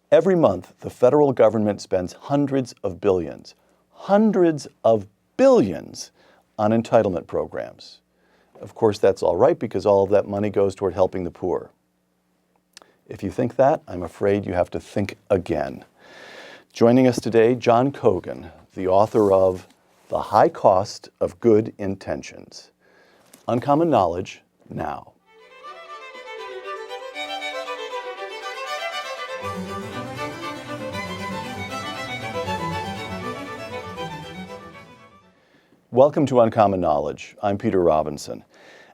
Every month, the federal government spends hundreds of billions on entitlement programs. Of course, that's all right because all of that money goes toward helping the poor. If you think that, I'm afraid you have to think again. Joining us today, John Cogan, the author of The High Cost of Good Intentions. Uncommon Knowledge, now. Welcome to Uncommon Knowledge. I'm Peter Robinson.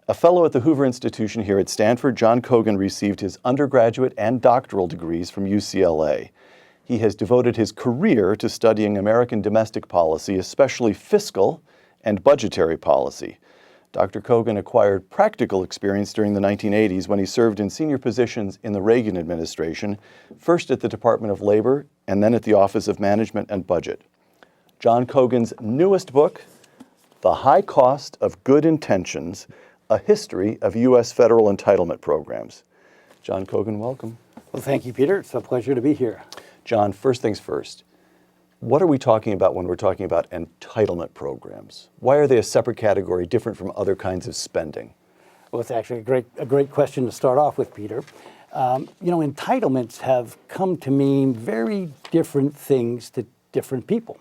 A fellow at the Hoover Institution here at Stanford, John Cogan received his undergraduate and doctoral degrees from UCLA. He has devoted his career to studying American domestic policy, especially fiscal and budgetary policy. Dr. Cogan acquired practical experience during the 1980s when he served in senior positions in the Reagan administration, first at the Department of Labor and then at the Office of Management and Budget. John Cogan's newest book, The High Cost of Good Intentions, A History of U.S. Federal Entitlement Programs. John Cogan, welcome. Well, thank you, Peter. It's a pleasure to be here. John, first things first. What are we talking about when we're talking about entitlement programs? Why are they a separate category, different from other kinds of spending? Well, it's actually a great question to start off with, Peter. Entitlements have come to mean very different things to different people.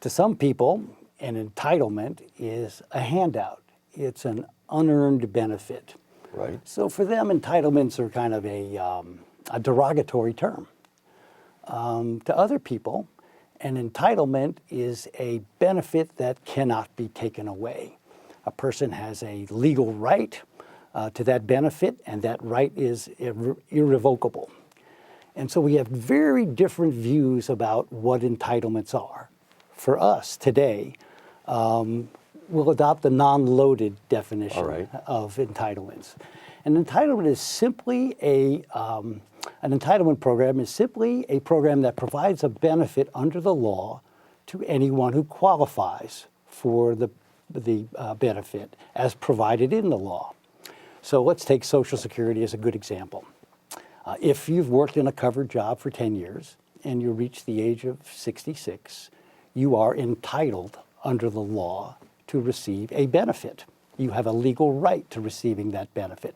To some people, an entitlement is a handout. It's an unearned benefit. Right. So for them, entitlements are kind of a derogatory term. To other people, an entitlement is a benefit that cannot be taken away. A person has a legal right to that benefit, and that right is irrevocable. And so we have very different views about what entitlements are. For us today, we'll adopt the non-loaded definition of entitlements. An entitlement is simply an entitlement program is simply a program that provides a benefit under the law to anyone who qualifies for the benefit as provided in the law. So let's take Social Security as a good example. If you've worked in a covered job for 10 years and you reach the age of 66, you are entitled under the law to receive a benefit. You have a legal right to receiving that benefit.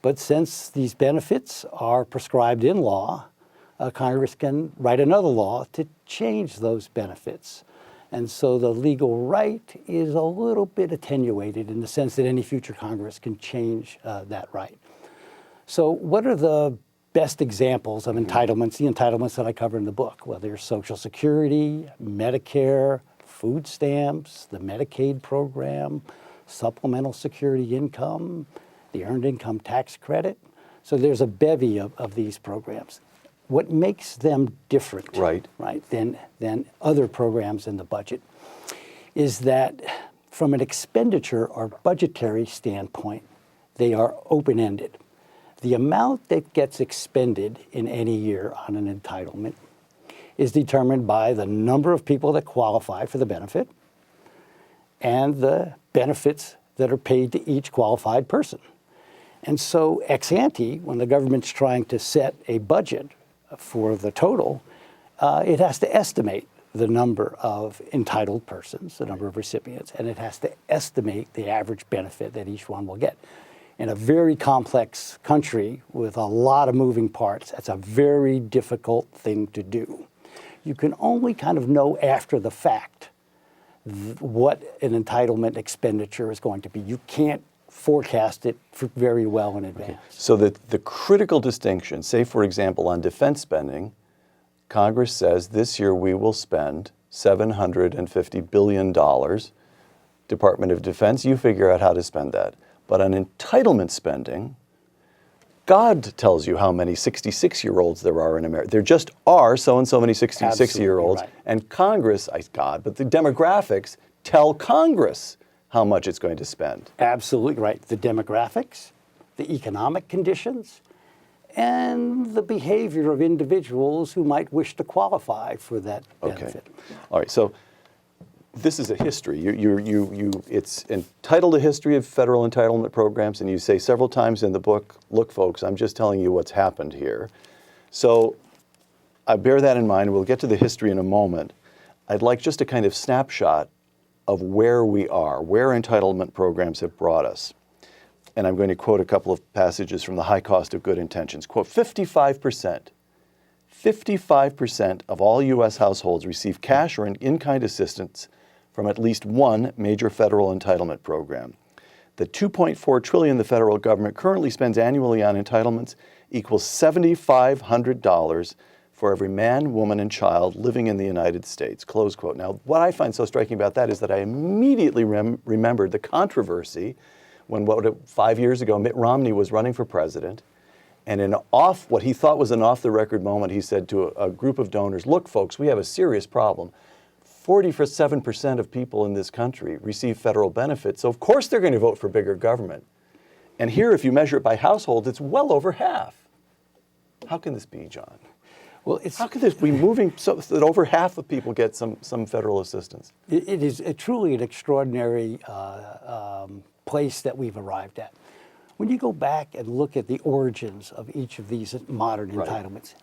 But since these benefits are prescribed in law, Congress can write another law to change those benefits. And so the legal right is a little bit attenuated in the sense that any future Congress can change that right. So what are the best examples of entitlements, the entitlements that I cover in the book? Well, there's Social Security, Medicare, food stamps, the Medicaid program, supplemental security income, the Earned Income Tax Credit. So there's a bevy of these programs. What makes them different than other programs in the budget is that from an expenditure or budgetary standpoint, they are open-ended. The amount that gets expended in any year on an entitlement is determined by the number of people that qualify for the benefit and the benefits that are paid to each qualified person. And so ex ante, when the government's trying to set a budget for the total, it has to estimate the number of entitled persons, the number of recipients, and it has to estimate the average benefit that each one will get. In a very complex country with a lot of moving parts, that's a very difficult thing to do. You can only kind of know after the fact what an entitlement expenditure is going to be. You can't forecast it very well in advance. Okay. So the critical distinction, say for example on defense spending, Congress says this year we will spend $750 billion. Department of Defense, you figure out how to spend that. But on entitlement spending, God tells you how many 66-year-olds there are in America. There just are so and so many 66-year-olds. Right. And Congress, God, but the demographics tell Congress how much it's going to spend. Absolutely right. The demographics, the economic conditions, and the behavior of individuals who might wish to qualify for that benefit. Okay. All right. So this is a history. It's entitled A History of Federal Entitlement Programs, and you say several times in the book, look, folks, I'm just telling you what's happened here. So I bear that in mind. We'll get to the history in a moment. I'd like just a kind of snapshot of where we are, where entitlement programs have brought us. And I'm going to quote a couple of passages from The High Cost of Good Intentions. Quote, 55% of all U.S. households receive cash or an in-kind assistance from at least one major federal entitlement program. The $2.4 trillion the federal government currently spends annually on entitlements equals $7,500 for every man, woman, and child living in the United States, close quote. Now, what I find so striking about that is that I immediately remembered the controversy when 5 years ago, Mitt Romney was running for president, and in what he thought was an off-the-record moment, he said to a group of donors, look, folks, we have a serious problem. 47% of people in this country receive federal benefits, so of course they're going to vote for bigger government. And here, if you measure it by household, it's well over half. How can this be, John? Well, how could this be moving so that over half of people get some federal assistance? It is truly an extraordinary place that we've arrived at. When you go back and look at the origins of each of these modern entitlements,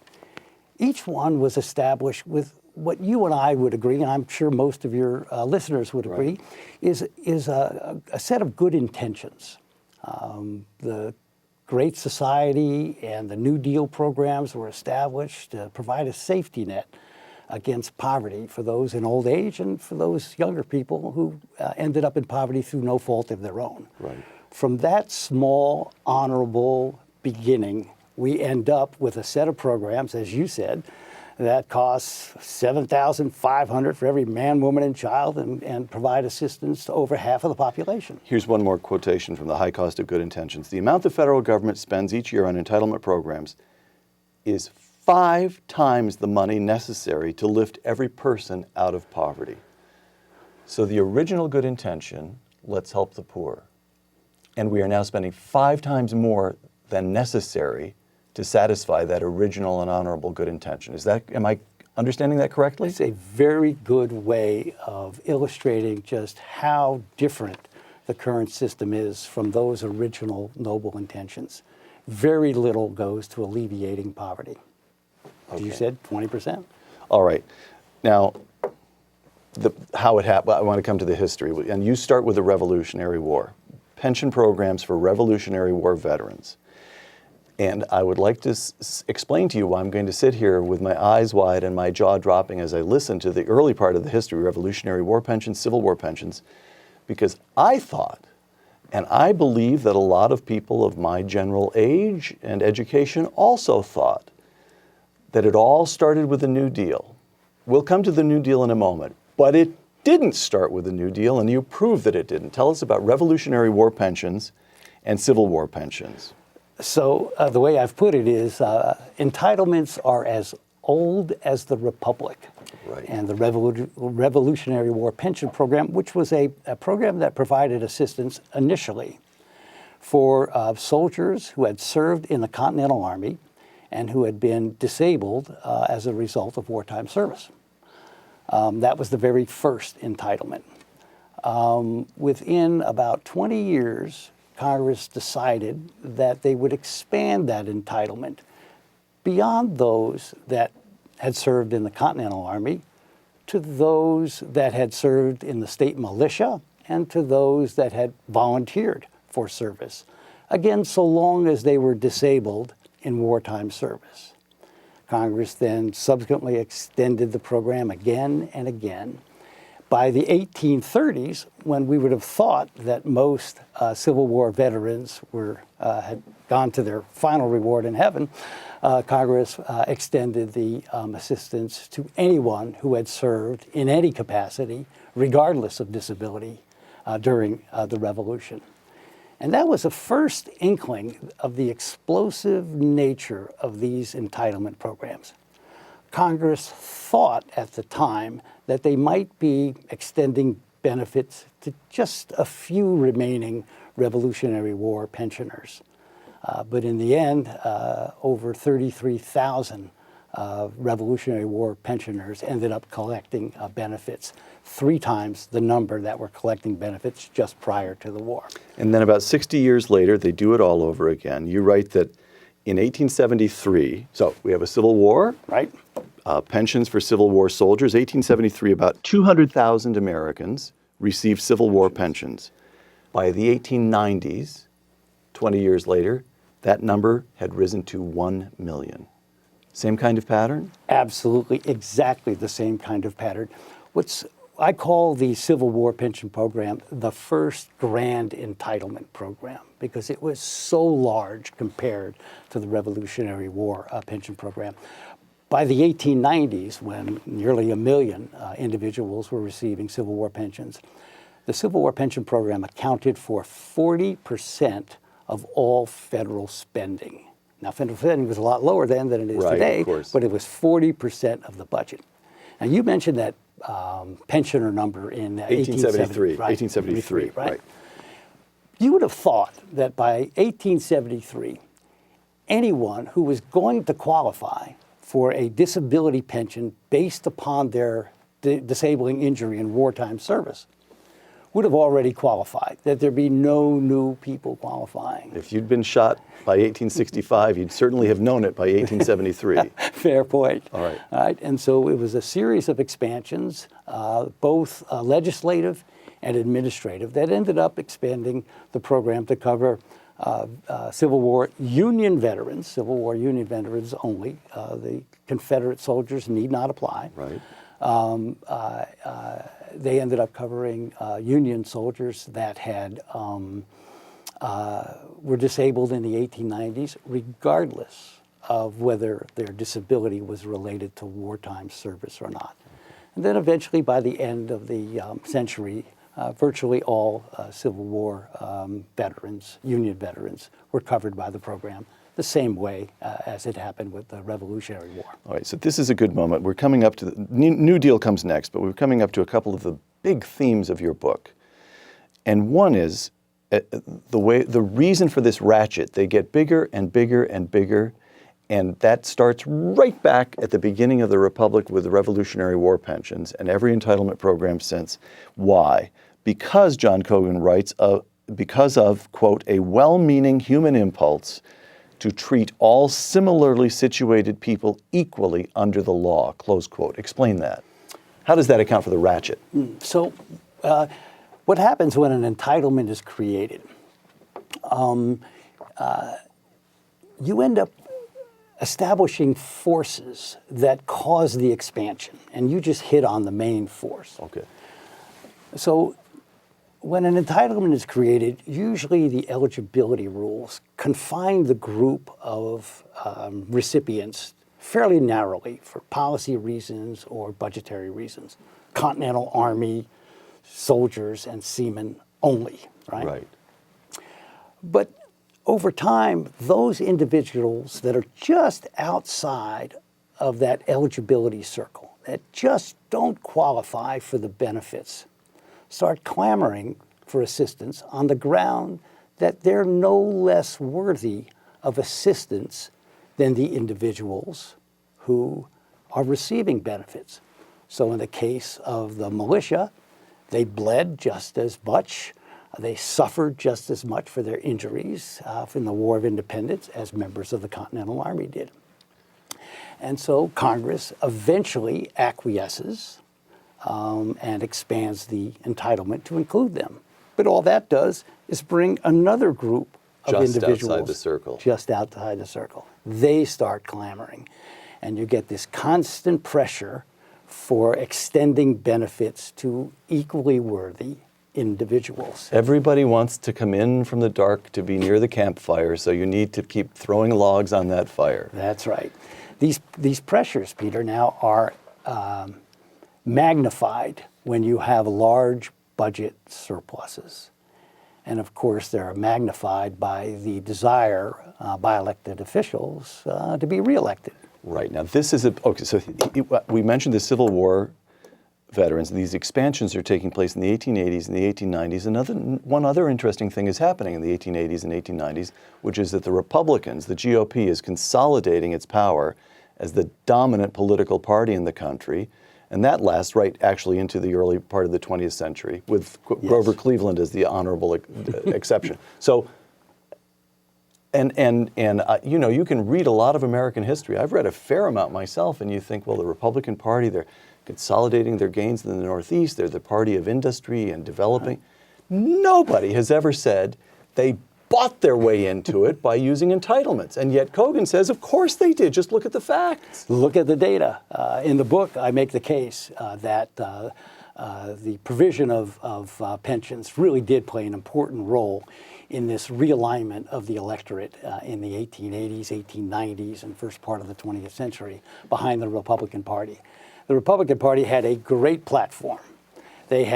each one was established with what you and I would agree, and I'm sure most of your listeners would agree, is a set of good intentions. The Great Society and the New Deal programs were established to provide a safety net against poverty for those in old age and for those younger people who ended up in poverty through no fault of their own. Right. From that small, honorable beginning, we end up with a set of programs, as you said, that costs $7,500 for every man, woman, and child and provide assistance to over half of the population. Here's one more quotation from The High Cost of Good Intentions. The amount the federal government spends each year on entitlement programs is 5 times the money necessary to lift every person out of poverty. So the original good intention, let's help the poor. And we are now spending 5 times more than necessary to satisfy that original and honorable good intention. Am I understanding that correctly? It's a very good way of illustrating just how different the current system is from those original noble intentions. Very little goes to alleviating poverty. Okay. You said 20%? All right. Now, how it happened, I want to come to the history. And you start with the Revolutionary War. Pension programs for Revolutionary War veterans. And I would like to explain to you why I'm going to sit here with my eyes wide and my jaw dropping as I listen to the early part of the history, Revolutionary War pensions, Civil War pensions, because I thought, and I believe that a lot of people of my general age and education also thought, that it all started with the New Deal. We'll come to the New Deal in a moment, but it didn't start with the New Deal, and you proved that it didn't. Tell us about Revolutionary War pensions and Civil War pensions. So the way I've put it is entitlements are as old as the Republic. Right. And the Revolutionary War Pension Program, which was a program that provided assistance initially for soldiers who had served in the Continental Army and who had been disabled as a result of wartime service. That was the very first entitlement. Within about 20 years, Congress decided that they would expand that entitlement beyond those that had served in the Continental Army to those that had served in the state militia and to those that had volunteered for service. Again, so long as they were disabled in wartime service. Congress then subsequently extended the program again and again. By the 1830s, when we would have thought that most Civil War veterans had gone to their final reward in heaven, Congress extended the assistance to anyone who had served in any capacity, regardless of disability, during the Revolution. And that was a first inkling of the explosive nature of these entitlement programs. Congress thought at the time that they might be extending benefits to just a few remaining Revolutionary War pensioners. But in the end, over 33,000 Revolutionary War pensioners ended up collecting benefits, 3 times the number that were collecting benefits just prior to the war. And then about 60 years later, they do it all over again. You write that in 1873, so we have a Civil War. Right. pensions for Civil War soldiers. 1873, about 200,000 Americans received Civil War pensions. By the 1890s, 20 years later, that number had risen to 1 million. Same kind of pattern? Absolutely, exactly the same kind of pattern. I call the Civil War pension program the first grand entitlement program because it was so large compared to the Revolutionary War pension program. By the 1890s, when nearly 1 million individuals were receiving Civil War pensions, the Civil War pension program accounted for 40% of all federal spending. Now, federal spending was a lot lower then than it is today, of course. but it was 40% of the budget. And you mentioned that pensioner number in 1873. 1873, right. You would have thought that by 1873, anyone who was going to qualify for a disability pension based upon their disabling injury in wartime service would have already qualified, that there'd be no new people qualifying. If you'd been shot by 1865, you'd certainly have known it by 1873. Fair point. All right. And so it was a series of expansions, both legislative and administrative, that ended up expanding the program to cover Civil War Union veterans only. The Confederate soldiers need not apply. Right. They ended up covering Union soldiers that had were disabled in the 1890s, regardless of whether their disability was related to wartime service or not. And then eventually, by the end of the century, virtually all Civil War veterans, Union veterans, were covered by the program the same way as it happened with the Revolutionary War. All right, so this is a good moment. We're coming up to the New Deal comes next, but we're coming up to a couple of the big themes of your book. And one is the reason for this ratchet. They get bigger and bigger and bigger, and that starts right back at the beginning of the Republic with the Revolutionary War pensions and every entitlement program since. Why? Because, John Cogan writes, because of, quote, a well-meaning human impulse to treat all similarly situated people equally under the law, close quote. Explain that. How does that account for the ratchet? So what happens when an entitlement is created? You end up establishing forces that cause the expansion, and you just hit on the main force. Okay. So when an entitlement is created, usually the eligibility rules confine the group of recipients fairly narrowly for policy reasons or budgetary reasons. Continental Army soldiers and seamen only, right? Right. But over time, those individuals that are just outside of that eligibility circle, that just don't qualify for the benefits, start clamoring for assistance on the ground that they're no less worthy of assistance than the individuals who are receiving benefits. So in the case of the militia, they bled just as much, they suffered just as much for their injuries in the War of Independence as members of the Continental Army did. And so Congress eventually acquiesces and expands the entitlement to include them. But all that does is bring another group of individuals just outside the circle. Just outside the circle. They start clamoring. And you get this constant pressure for extending benefits to equally worthy individuals. Everybody wants to come in from the dark to be near the campfire, so you need to keep throwing logs on that fire. That's right. These pressures, Peter, now are magnified when you have large budget surpluses. And of course, they're magnified by the desire by elected officials to be reelected. Right. Now, this is okay, so we mentioned the Civil War veterans. These expansions are taking place in the 1880s and the 1890s. One other interesting thing is happening in the 1880s and 1890s, which is that the Republicans, the GOP, is consolidating its power as the dominant political party in the country. And that lasts right actually into the early part of the 20th century, with Grover Cleveland as the honorable exception. So You know, you can read a lot of American history. I've read a fair amount myself, and you think, well, the Republican Party, they're consolidating their gains in the Northeast. They're the party of industry and developing. Nobody has ever said they bought their way into it by using entitlements. And yet Cogan says, of course they did. Just look at the facts. Look at the data. In the book, I make the case that the provision of pensions really did play an important role in this realignment of the electorate in the 1880s, 1890s, and first part of the 20th century behind the Republican Party. The Republican Party had a great platform. They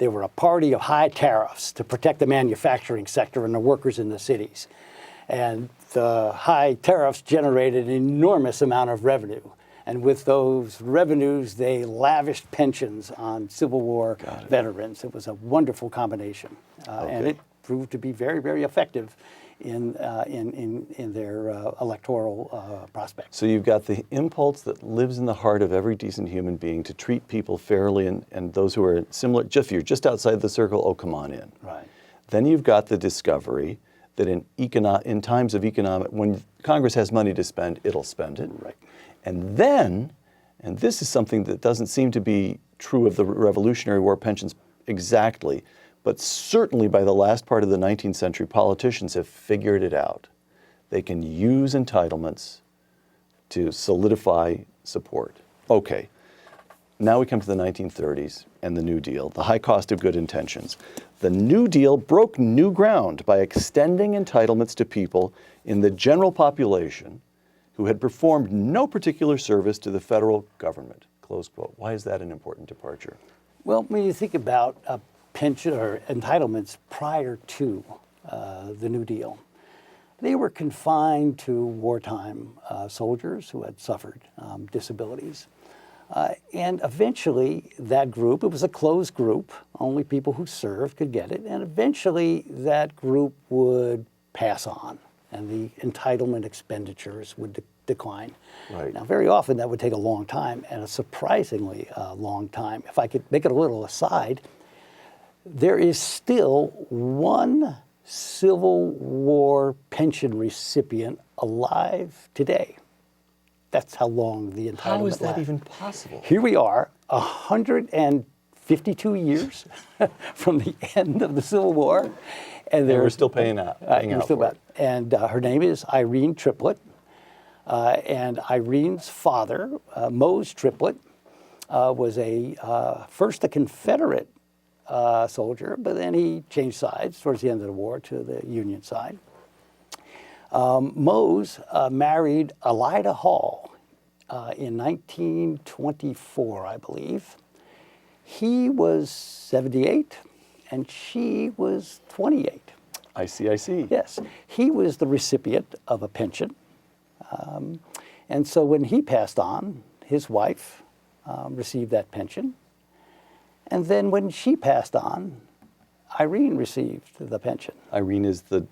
were a party of high tariffs to protect the manufacturing sector and the workers in the cities. And the high tariffs generated an enormous amount of revenue. And with those revenues, they lavished pensions on Civil War veterans. It was a wonderful combination. And it proved to be very, very effective in their electoral prospects. So you've got the impulse that lives in the heart of every decent human being to treat people fairly, and those who are similar, if you're just outside the circle, oh, come on in. Right. Then you've got the discovery that in times of economic, when Congress has money to spend, it'll spend it. Right. And then, and this is something that doesn't seem to be true of the Revolutionary War pensions exactly, but certainly by the last part of the 19th century, politicians have figured it out. They can use entitlements to solidify support. Okay, now we come to the 1930s and the New Deal, the high cost of good intentions. The New Deal broke new ground by extending entitlements to people in the general population who had performed no particular service to the federal government, close quote. Why is that an important departure? Well, when you think about pension or entitlements prior to the New Deal, they were confined to wartime soldiers who had suffered disabilities. And eventually that group, it was a closed group, only people who served could get it, and eventually that group would pass on and the entitlement expenditures would decline. Right. Now, very often that would take a long time, and a surprisingly long time. If I could make it a little aside, there is still one Civil War pension recipient alive today. That's how long the entitlement How is that lasts. even possible? Here we are, 152 years from the end of the Civil War, and we're still paying out for it. And her name is Irene Triplett, and Irene's father, Mose Triplett, was first a Confederate soldier, but then he changed sides towards the end of the war to the Union side. Mose married Elida Hall in 1924, I believe. He was 78 and she was 28. I see. Yes. He was the recipient of a pension. And so when he passed on, his wife received that pension. And then when she passed on, Irene received the pension. Irene is the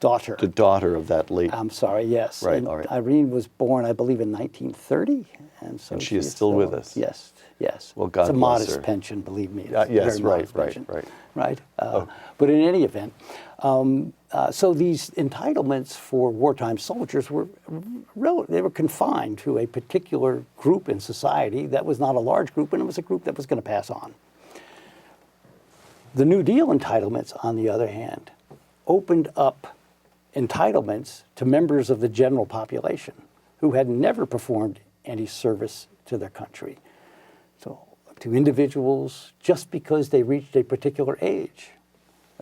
daughter. The daughter of that late. I'm sorry, yes. Right, And all right. Irene was born, I believe, in 1930. And so And she is still with us. Yes. Well, God it's a bless modest her. pension, believe me. It's Yes, a very right, modest right, pension, right. Right? But in any event, so these entitlements for wartime soldiers were confined to a particular group in society that was not a large group, and it was a group that was going to pass on. The New Deal entitlements, on the other hand, opened up entitlements to members of the general population who had never performed any service to their country. So to individuals just because they reached a particular age.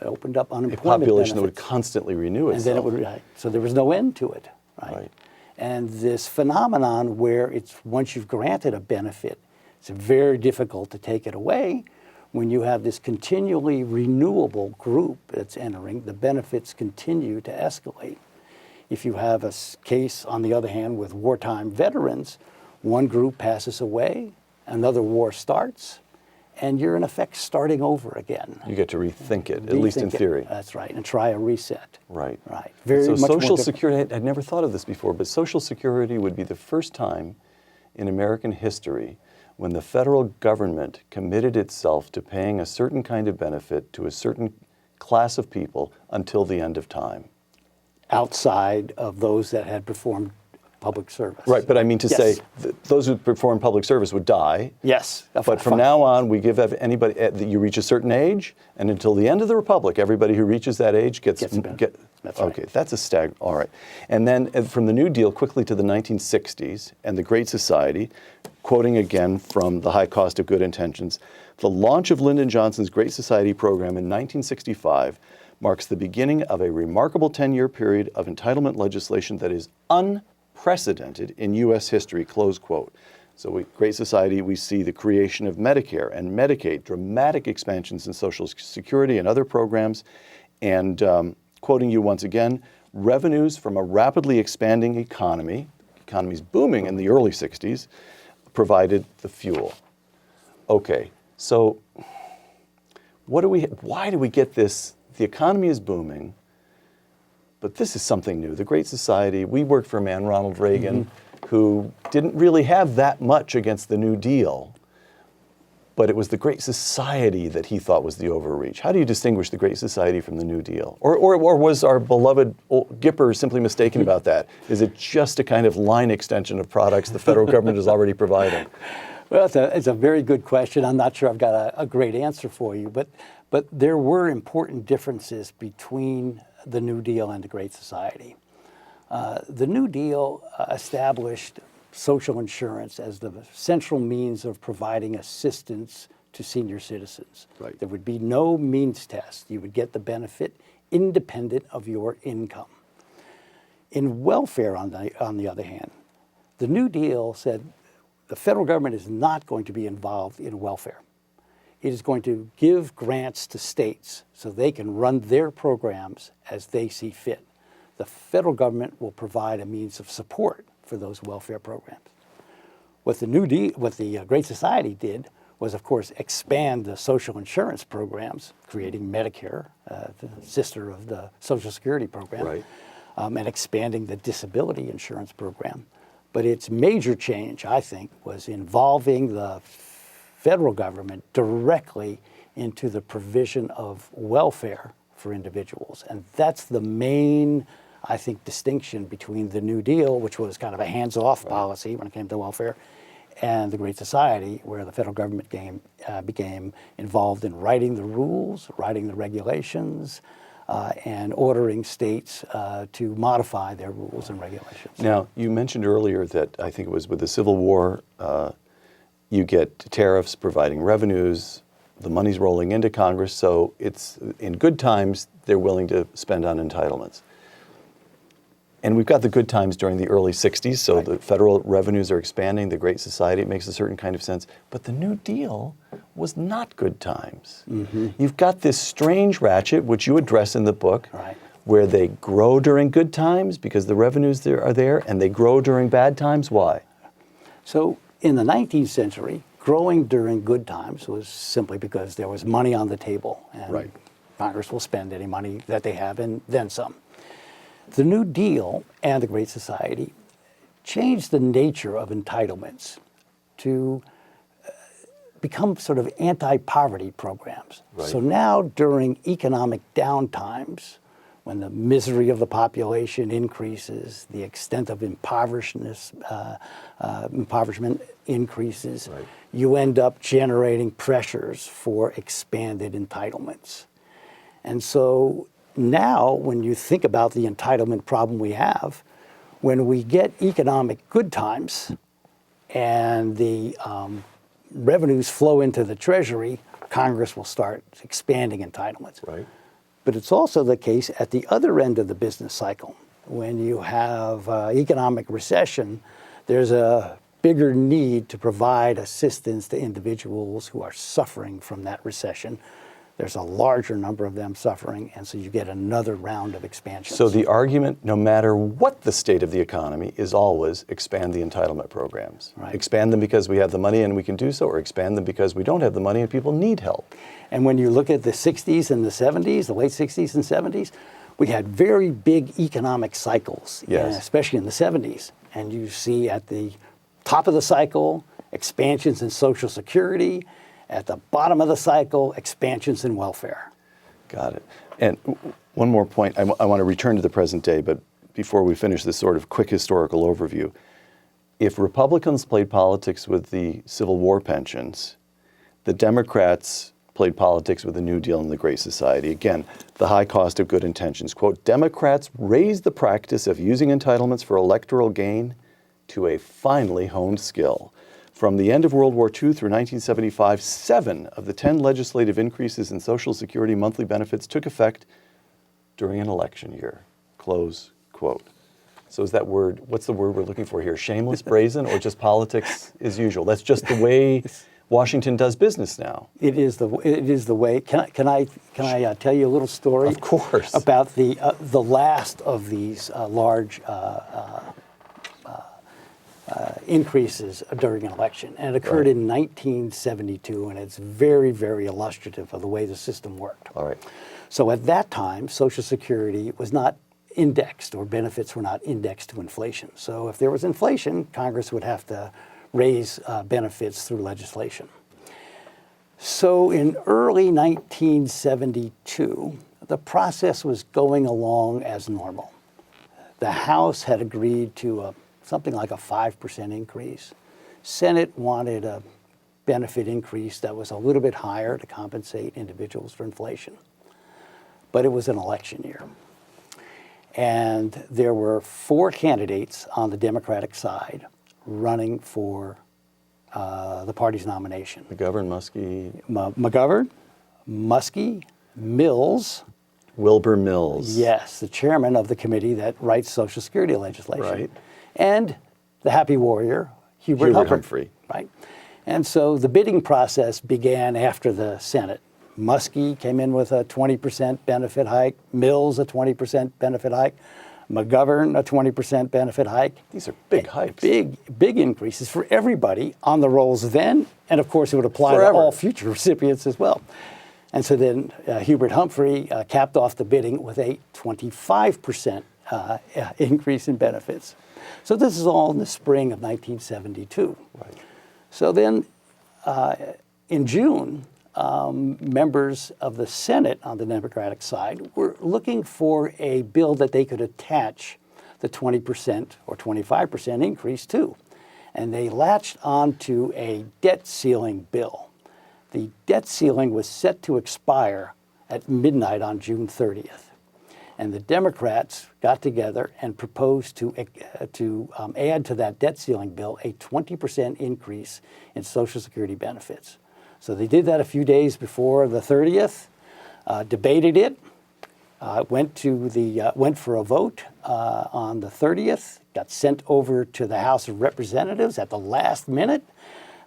It opened up unemployment A population that would benefits. constantly renew itself. And then it would, right. So there was no end to it, right? And this phenomenon where it's once you've granted a benefit, it's very difficult to take it away. When you have this continually renewable group that's entering, the benefits continue to escalate. If you have a case, on the other hand, with wartime veterans, one group passes away, another war starts, and you're in effect starting over again. You get to rethink it, at least in theory. That's right, and try a reset. Right. Very so much more Social difficult. Security, I'd never thought of this before, but Social Security would be the first time in American history when the federal government committed itself to paying a certain kind of benefit to a certain class of people until the end of time. outside of those that had performed public service. Right, but I mean to Yes. say those who perform public service would die. Yes. But from now on, we give anybody, you reach a certain age, and until the end of the Republic, everybody who reaches that age gets the benefit. That's right. Okay, that's a stag. All right. And then from the New Deal quickly to the 1960s and the Great Society, quoting again from The High Cost of Good Intentions, the launch of Lyndon Johnson's Great Society program in 1965 marks the beginning of a remarkable 10-year period of entitlement legislation that is unprecedented in U.S. history, close quote. So Great Society, we see the creation of Medicare and Medicaid, dramatic expansions in Social Security and other programs, and quoting you once again, revenues from a rapidly expanding economy's booming in the early 60s, provided the fuel. Okay, so why do we get this? The economy is booming, but this is something new. The Great Society, we worked for a man, Ronald Reagan, who didn't really have that much against the New Deal, but it was the Great Society that he thought was the overreach. How do you distinguish the Great Society from the New Deal? Or was our beloved Gipper simply mistaken about that? Is it just a kind of line extension of products the federal government is already providing? Well, it's a very good question. I'm not sure I've got a great answer for you, but there were important differences between the New Deal and the Great Society. The New Deal established social insurance as the central means of providing assistance to senior citizens. Right. There would be no means test. You would get the benefit independent of your income. In welfare, on the other hand, the New Deal said the federal government is not going to be involved in welfare. It is going to give grants to states so they can run their programs as they see fit. The federal government will provide a means of support for those welfare programs. What the Great Society did was, of course, expand the social insurance programs, creating Medicare, the sister of the Social Security program, Right. And expanding the disability insurance program. But its major change, I think, was involving the federal government directly into the provision of welfare for individuals. And that's the main, I think, distinction between the New Deal, which was kind of a hands-off policy when it came to welfare, and the Great Society, where the federal government became involved in writing the rules, writing the regulations, and ordering states to modify their rules and regulations. Now, you mentioned earlier that I think it was with the Civil War, you get tariffs providing revenues, the money's rolling into Congress, so it's in good times, they're willing to spend on entitlements. And we've got the good times during the early 60s, so Right. the federal revenues are expanding, the Great Society, it makes a certain kind of sense. But the New Deal was not good times. You've got this strange ratchet, which you address in the book, Right. where they grow during good times because the revenues are there, and they grow during bad times. Why? So in the 19th century, growing during good times was simply because there was money on the table, and Right. Congress will spend any money that they have and then some. The New Deal and the Great Society changed the nature of entitlements to become sort of anti-poverty programs. Right. So now during economic downtimes, when the misery of the population increases, the extent of impoverishment increases, Right. you end up generating pressures for expanded entitlements. And so now, when you think about the entitlement problem we have, when we get economic good times and the revenues flow into the Treasury, Congress will start expanding entitlements. Right. But it's also the case at the other end of the business cycle. When you have economic recession, there's a bigger need to provide assistance to individuals who are suffering from that recession. There's a larger number of them suffering, and so you get another round of expansion. So the argument, no matter what the state of the economy, is always expand the entitlement programs. Right. Expand them because we have the money and we can do so, or expand them because we don't have the money and people need help. And when you look at the 60s and the 70s, the late 60s and 70s, we had very big economic cycles, Yes. especially in the 70s. And you see at the top of the cycle, expansions in Social Security. At the bottom of the cycle, expansions in welfare. Got it. And One more point. I want to return to the present day, but before we finish this sort of quick historical overview, if Republicans played politics with the Civil War pensions, the Democrats played politics with the New Deal and the Great Society. Again, the high cost of good intentions. Quote, Democrats raised the practice of using entitlements for electoral gain to a finely honed skill. From the end of World War II through 1975, 7 of the 10 legislative increases in Social Security monthly benefits took effect during an election year. Close quote. So is that word, what's the word we're looking for here? Shameless, brazen, or just politics as usual? That's just the way Washington does business now. It is the way. Can I tell you a little story? Of course. About the last of these large increases during an election, and it occurred in 1972, and it's very, very illustrative of the way the system worked. All right. So at that time, Social Security was not indexed, or benefits were not indexed to inflation. So if there was inflation, Congress would have to raise benefits through legislation. So in early 1972, the process was going along as normal. The House had agreed to something like a 5% increase. Senate wanted a benefit increase that was a little bit higher to compensate individuals for inflation. But it was an election year. And there were 4 candidates on the Democratic side running for the party's nomination. McGovern, Muskie. McGovern, Muskie, Mills. Wilbur Mills. Yes, the chairman of the committee that writes Social Security legislation. Right. And the happy warrior, Hubert Humphrey. Right. And so the bidding process began after the Senate. Muskie came in with a 20% benefit hike, Mills a 20% benefit hike, McGovern a 20% benefit hike. These are big hikes. Big increases for everybody on the rolls then, and of course it would apply to all future recipients as well. And so then Hubert Humphrey capped off the bidding with a 25% increase in benefits. So this is all in the spring of 1972. Right. So then in June, members of the Senate on the Democratic side were looking for a bill that they could attach the 20% or 25% increase to. And they latched onto a debt ceiling bill. The debt ceiling was set to expire at midnight on June 30th. And the Democrats got together and proposed to add to that debt ceiling bill a 20% increase in Social Security benefits. So they did that a few days before the 30th, debated it, went for a vote on the 30th, got sent over to the House of Representatives at the last minute.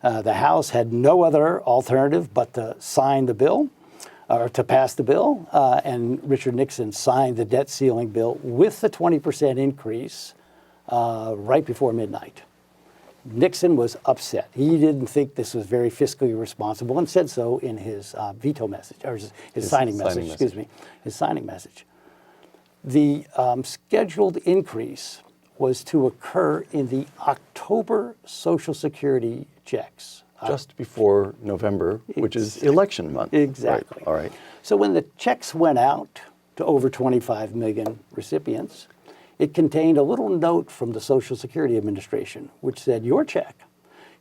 The House had no other alternative but to sign the bill, or to pass the bill, and Richard Nixon signed the debt ceiling bill with the 20% increase right before midnight. Nixon was upset. He didn't think this was very fiscally responsible and said so in his veto message, or his signing message, excuse me, his signing message. The scheduled increase was to occur in the October Social Security checks. Just before November, which is election month. Exactly. Right. All right. So when the checks went out to over 25 million recipients, it contained a little note from the Social Security Administration, which said, your check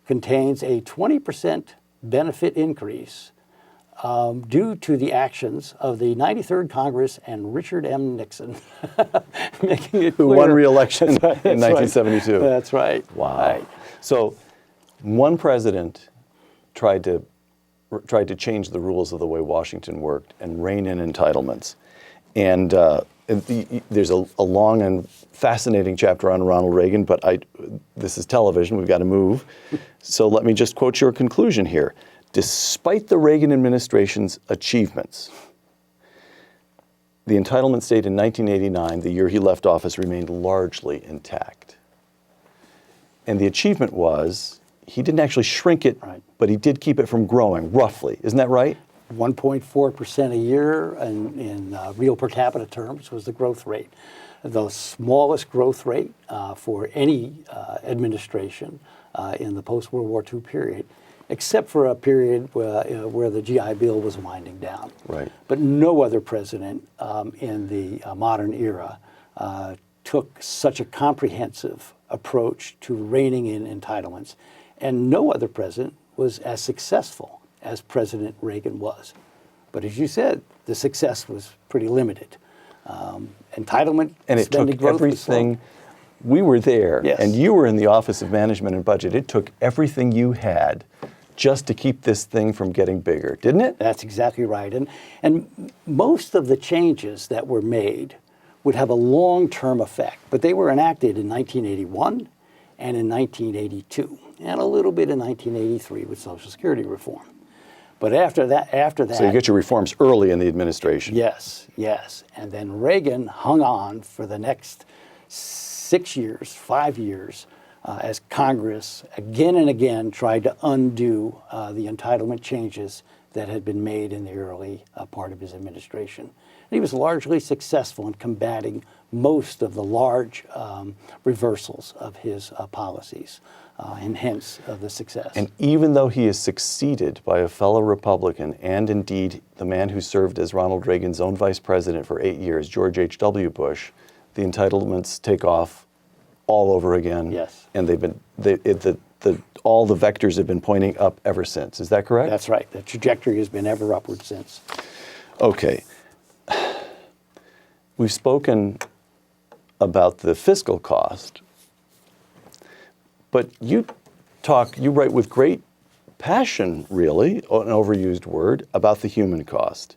contains a 20% benefit increase due to the actions of the 93rd Congress and Richard M. Nixon. Making it clear. Who won re-election in 1972. That's right. Wow. Right. So one president tried to change the rules of the way Washington worked and rein in entitlements. And there's a long and fascinating chapter on Ronald Reagan, but this is television, we've got to move. So let me just quote your conclusion here. Despite the Reagan administration's achievements, the entitlement state in 1989, the year he left office, remained largely intact. And the achievement was, he didn't actually shrink it, right, but he did keep it from growing, roughly. Isn't that right? 1.4% a year in real per capita terms was the growth rate. The smallest growth rate for any administration in the post-World War II period. except for a period where the GI Bill was winding down. Right. But no other president in the modern era took such a comprehensive approach to reining in entitlements, and no other president was as successful as President Reagan was. But as you said, the success was pretty limited. Entitlement And it spending took growth was slow. everything. We were there, Yes. and you were in the Office of Management and Budget. It took everything you had just to keep this thing from getting bigger, didn't it? That's exactly right. And most of the changes that were made would have a long-term effect, but they were enacted in 1981 and in 1982, and a little bit in 1983 with Social Security reform. But after that, So you get your reforms early in the administration. yes. And then Reagan hung on for the next 6 years, 5 years, as Congress again and again tried to undo the entitlement changes that had been made in the early part of his administration. And he was largely successful in combating most of the large reversals of his policies, and hence the success. And even though he is succeeded by a fellow Republican, and indeed the man who served as Ronald Reagan's own vice president for 8 years, George H.W. Bush, the entitlements take off all over again. Yes. And they've been, all the vectors have been pointing up ever since. Is that correct? That's right. The trajectory has been ever upward since. Okay. We've spoken about the fiscal cost, but you write with great passion, really, an overused word, about the human cost.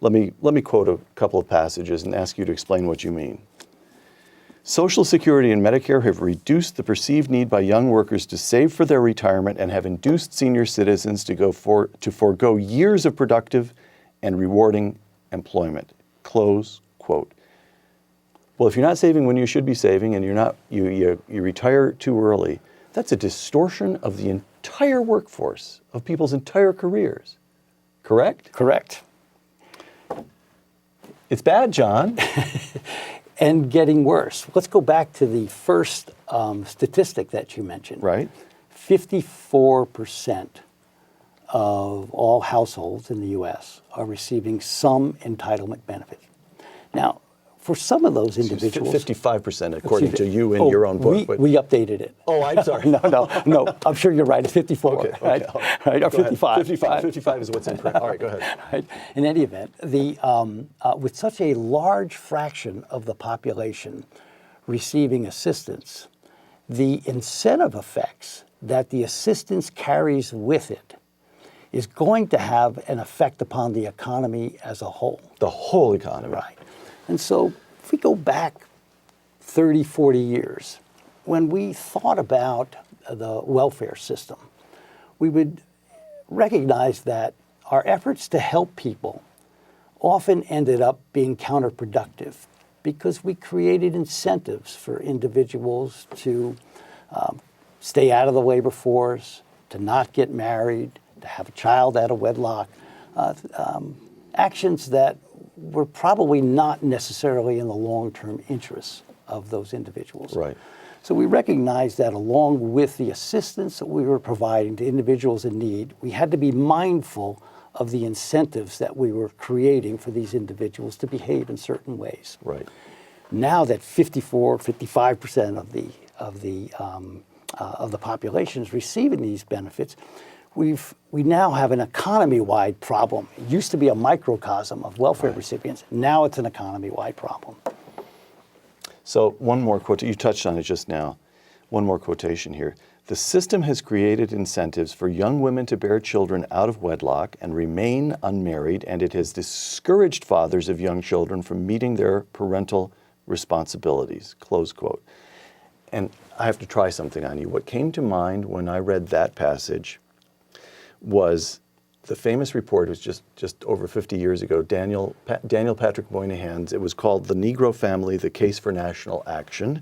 Let me quote a couple of passages and ask you to explain what you mean. Social Security and Medicare have reduced the perceived need by young workers to save for their retirement and have induced senior citizens to forego years of productive and rewarding employment. Close quote. Well, if you're not saving when you should be saving, and you retire too early, that's a distortion of the entire workforce, of people's entire careers. Correct? Correct. It's bad, John. And getting worse. Let's go back to the first statistic that you mentioned. Right. 54% of all households in the U.S. are receiving some entitlement benefit. Now, for some of those individuals... 55%, according to you in your own book. We updated it. Oh, I'm sorry. No. I'm sure you're right. It's 54. Okay. Right? Or Go ahead. 55. 55 is what's in print. All right, go ahead. Right. In any event, with such a large fraction of the population receiving assistance, the incentive effects that the assistance carries with it is going to have an effect upon the economy as a whole. The whole economy. Right. And so if we go back 30, 40 years, when we thought about the welfare system, we would recognize that our efforts to help people often ended up being counterproductive because we created incentives for individuals to stay out of the labor force, to not get married, to have a child out of wedlock, actions that were probably not necessarily in the long-term interests of those individuals. Right. So we recognized that along with the assistance that we were providing to individuals in need, we had to be mindful of the incentives that we were creating for these individuals to behave in certain ways. Right. Now that 55% of the population is receiving these benefits, we now have an economy-wide problem. It used to be a microcosm of welfare recipients. Now it's an economy-wide problem. So one more quote, you touched on it just now. One more quotation here. The system has created incentives for young women to bear children out of wedlock and remain unmarried, and it has discouraged fathers of young children from meeting their parental responsibilities, close quote. And I have to try something on you. What came to mind when I read that passage was the famous report. It was just over 50 years ago, Daniel Patrick Moynihan's. It was called The Negro Family, The Case for National Action.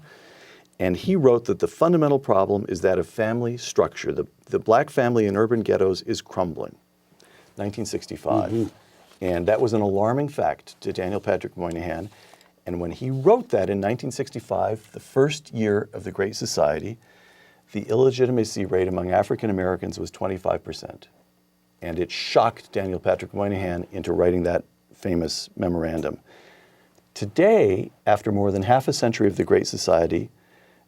And he wrote that the fundamental problem is that of family structure. The black family in urban ghettos is crumbling. 1965. Mm-hmm. And that was an alarming fact to Daniel Patrick Moynihan. And when he wrote that in 1965, the first year of the Great Society, the illegitimacy rate among African Americans was 25%. And it shocked Daniel Patrick Moynihan into writing that famous memorandum. Today, after more than half a century of the Great Society,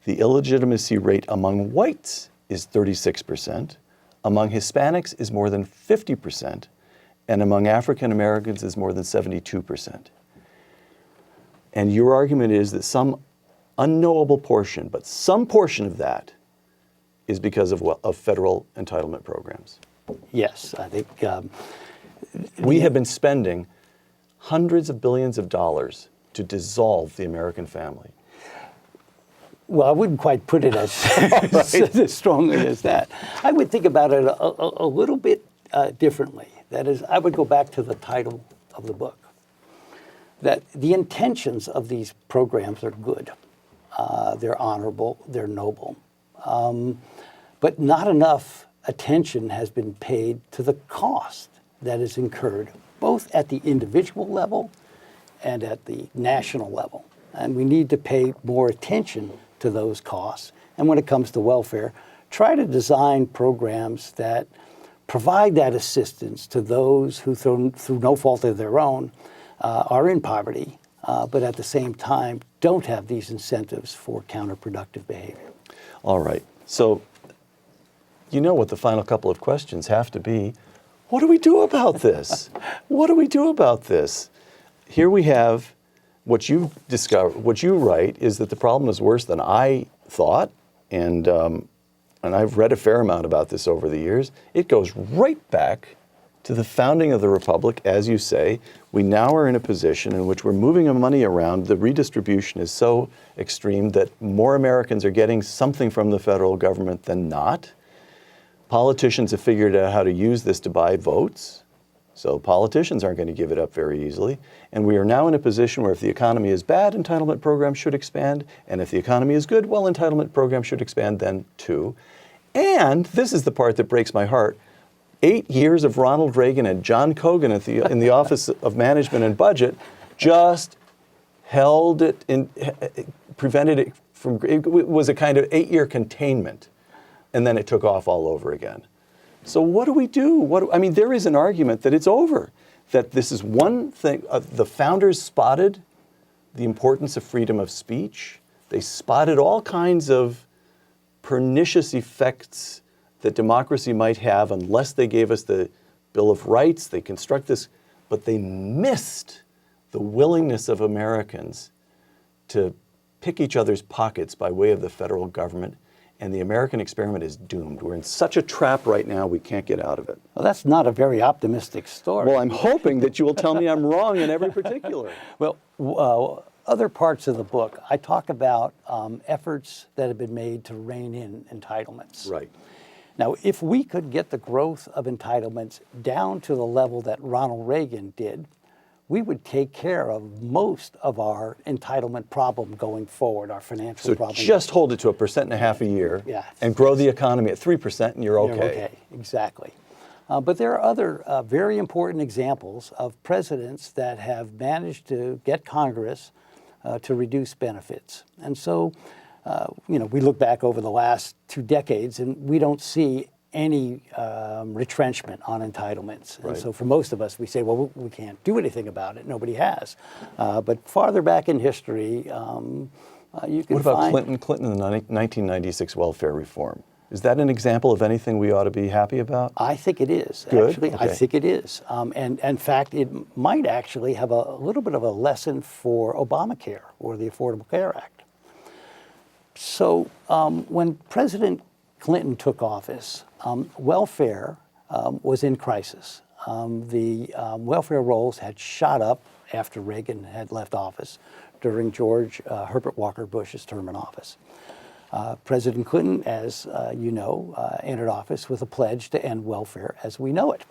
the illegitimacy rate among whites is 36%, among Hispanics is more than 50%, and among African Americans is more than 72%. And your argument is that some unknowable portion, but some portion of that is because of federal entitlement programs. Yes, I think we have been spending hundreds of billions of dollars to dissolve the American family. Well, I wouldn't quite put it as, as strongly as that. I would think about it a little bit differently. That is, I would go back to the title of the book. That the intentions of these programs are good. They're honorable, they're noble. But not enough attention has been paid to the cost that is incurred, both at the individual level and at the national level. And we need to pay more attention to those costs. And when it comes to welfare, try to design programs that provide that assistance to those who, through no fault of their own, are in poverty, but at the same time don't have these incentives for counterproductive behavior. All right. So you know what the final couple of questions have to be. What do we do about this? What do we do about this? Here we have what you discover. What you write is that the problem is worse than I thought, and I've read a fair amount about this over the years. It goes right back to the founding of the Republic, as you say. We now are in a position in which we're moving the money around. The redistribution is so extreme that more Americans are getting something from the federal government than not. Politicians have figured out how to use this to buy votes. So politicians aren't going to give it up very easily. And we are now in a position where if the economy is bad, entitlement programs should expand. And if the economy is good, well, entitlement programs should expand then too. And this is the part that breaks my heart. 8 years of Ronald Reagan and John Cogan in the Office of Management and Budget just held it in, prevented it from, it was a kind of 8-year containment. And then it took off all over again. So what do we do? I mean, there is an argument that it's over, that this is one thing. The founders spotted the importance of freedom of speech. They spotted all kinds of pernicious effects that democracy might have unless they gave us the Bill of Rights. They construct this, but they missed the willingness of Americans to pick each other's pockets by way of the federal government. And the American experiment is doomed. We're in such a trap right now, we can't get out of it. Well, that's not a very optimistic story. Well, I'm hoping that you will tell me I'm wrong in every particular. Well, other parts of the book, I talk about efforts that have been made to rein in entitlements. Right. Now, if we could get the growth of entitlements down to the level that Ronald Reagan did, we would take care of most of our entitlement problem going forward, our financial problem. So just hold it to 1.5% a year and grow the economy at 3% and you're okay. You're okay, exactly. But there are other very important examples of presidents that have managed to get Congress to reduce benefits. And so, we look back over the last 2 decades and we don't see any retrenchment on entitlements. And so for most of us, we say, well, we can't do anything about it. Nobody has. But farther back in history, you can find... What about Clinton and the 1996 welfare reform? Is that an example of anything we ought to be happy about? I think it is. Good? Actually, Okay. I think it is. And in fact, it might actually have a little bit of a lesson for Obamacare or the Affordable Care Act. So when President Clinton took office, welfare was in crisis. The welfare rolls had shot up after Reagan had left office during George Herbert Walker Bush's term in office. President Clinton, as you know, entered office with a pledge to end welfare as we know it.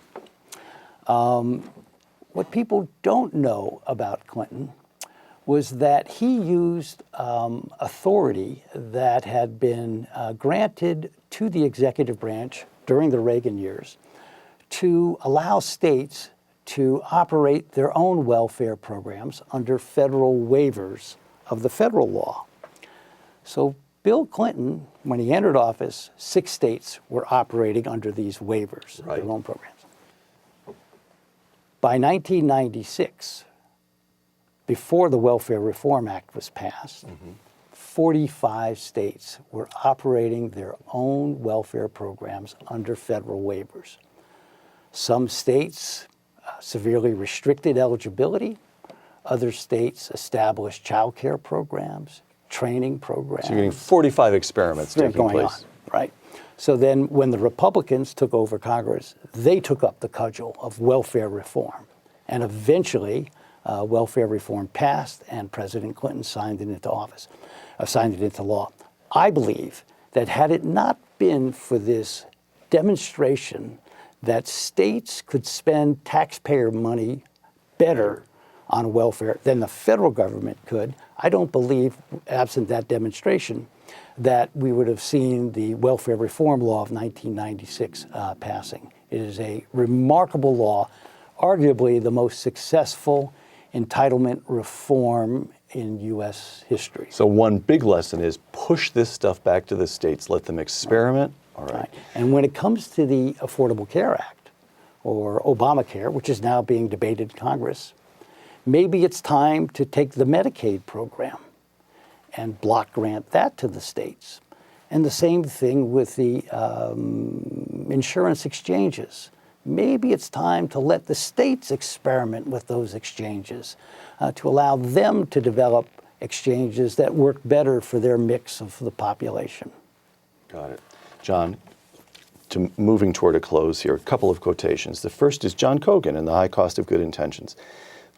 What people don't know about Clinton was that he used authority that had been granted to the executive branch during the Reagan years to allow states to operate their own welfare programs under federal waivers of the federal law. So Bill Clinton, when he entered office, 6 states were operating under these waivers, Right. their loan programs. By 1996, before the Welfare Reform Act was passed, 45 states were operating their own welfare programs under federal waivers. Some states severely restricted eligibility. Other states established child care programs, training programs. So you're getting 45 experiments They're taking going place. on, right? So then when the Republicans took over Congress, they took up the cudgel of welfare reform. And eventually, welfare reform passed and President Clinton signed it into office, signed it into law. I believe that had it not been for this demonstration that states could spend taxpayer money better on welfare than the federal government could, I don't believe, absent that demonstration, that we would have seen the welfare reform law of 1996 passing. It is a remarkable law, arguably the most successful entitlement reform in U.S. history. So one big lesson is push this stuff back to the states, let them experiment. All right. And when it comes to the Affordable Care Act, or Obamacare, which is now being debated in Congress, maybe it's time to take the Medicaid program and block grant that to the states. And the same thing with the insurance exchanges. Maybe it's time to let the states experiment with those exchanges, to allow them to develop exchanges that work better for their mix of the population. Got it. John, moving toward a close here, a couple of quotations. The first is John Cogan in The High Cost of Good Intentions.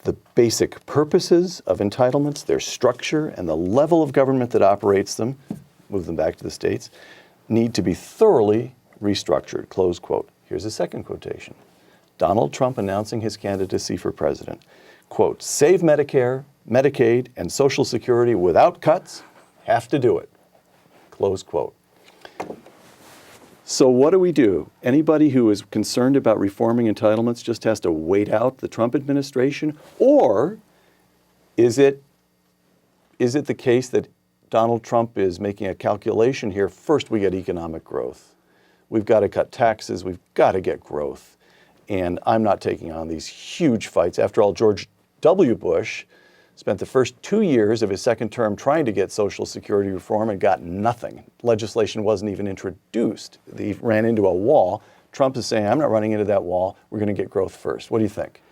The basic purposes of entitlements, their structure, and the level of government that operates them, move them back to the states, need to be thoroughly restructured, close quote. Here's a second quotation. Donald Trump announcing his candidacy for president. Quote, save Medicare, Medicaid, and Social Security without cuts, have to do it. Close quote. So what do? Anybody who is concerned about reforming entitlements just has to wait out the Trump administration? Or is it the case that Donald Trump is making a calculation here? First, we get economic growth. We've got to cut taxes. We've got to get growth. And I'm not taking on these huge fights. After all, George W. Bush spent the first 2 years of his second term trying to get Social Security reform and got nothing. Legislation wasn't even introduced. He ran into a wall. Trump is saying, I'm not running into that wall. We're going to get growth first. What do you think?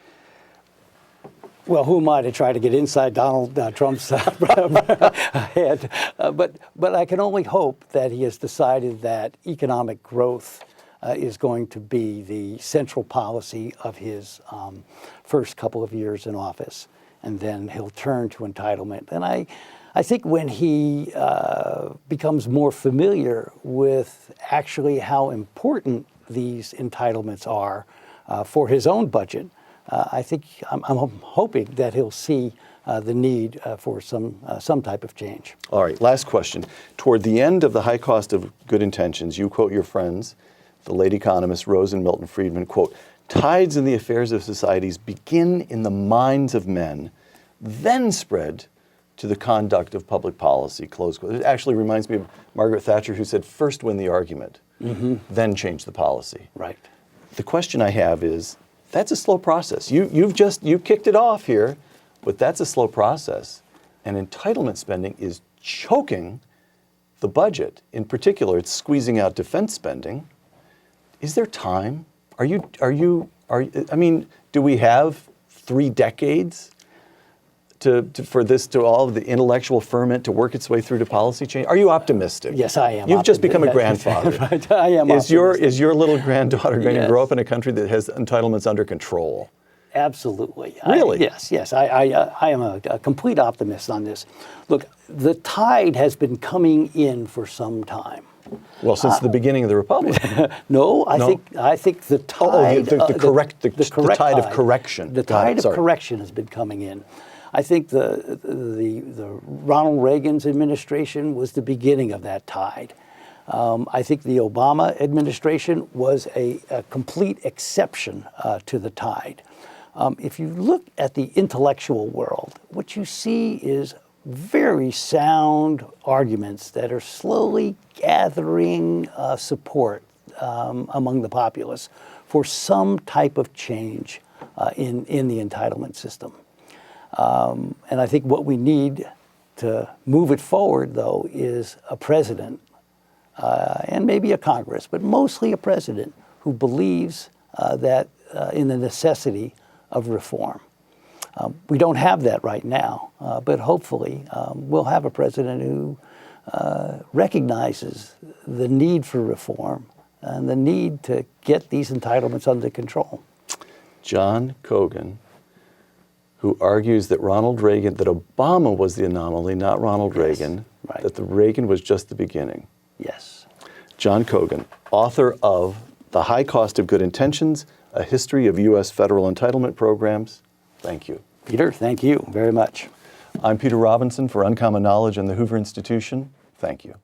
Well, who am I to try to get inside Donald Trump's head? But I can only hope that he has decided that economic growth is going to be the central policy of his first couple of years in office. And then he'll turn to entitlement. And I think when he becomes more familiar with actually how important these entitlements are for his own budget, I'm hoping that he'll see the need for some type of change. All right, last question. Toward the end of The High Cost of Good Intentions, you quote your friends, the late economists Rose and Milton Friedman, quote, tides in the affairs of societies begin in the minds of men, then spread to the conduct of public policy, close quote. It actually reminds me of Margaret Thatcher, who said, first win the argument, then change the policy. Right. The question I have is, that's a slow process. You kicked it off here, but that's a slow process. And entitlement spending is choking the budget. In particular, it's squeezing out defense spending. Is there time? Do we have 3 decades for all of the intellectual ferment to work its way through to policy change? Are you optimistic? Yes, I am. You've just become a grandfather. Right, I am. Is your little granddaughter going to grow up in a country that has entitlements under control? Absolutely. Really? Yes. I am a complete optimist on this. Look, the tide has been coming in for some time. Well, since the beginning of the Republic. No, I think the tide. The tide of correction. The tide of correction has been coming in. I think the Ronald Reagan's administration was the beginning of that tide. I think the Obama administration was a complete exception to the tide. If you look at the intellectual world, what you see is very sound arguments that are slowly gathering support among the populace for some type of change in the entitlement system. And I think what we need to move it forward, though, is a president and maybe a Congress, but mostly a president who believes that in the necessity of reform. We don't have that right now, but hopefully we'll have a president who recognizes the need for reform and the need to get these entitlements under control. John Cogan, who argues that that Obama was the anomaly, not Ronald Reagan, right. that the Reagan was just the beginning. Yes. John Cogan, author of The High Cost of Good Intentions, A History of U.S. Federal Entitlement Programs. Thank you. Peter, thank you very much. I'm Peter Robinson for Uncommon Knowledge and the Hoover Institution. Thank you.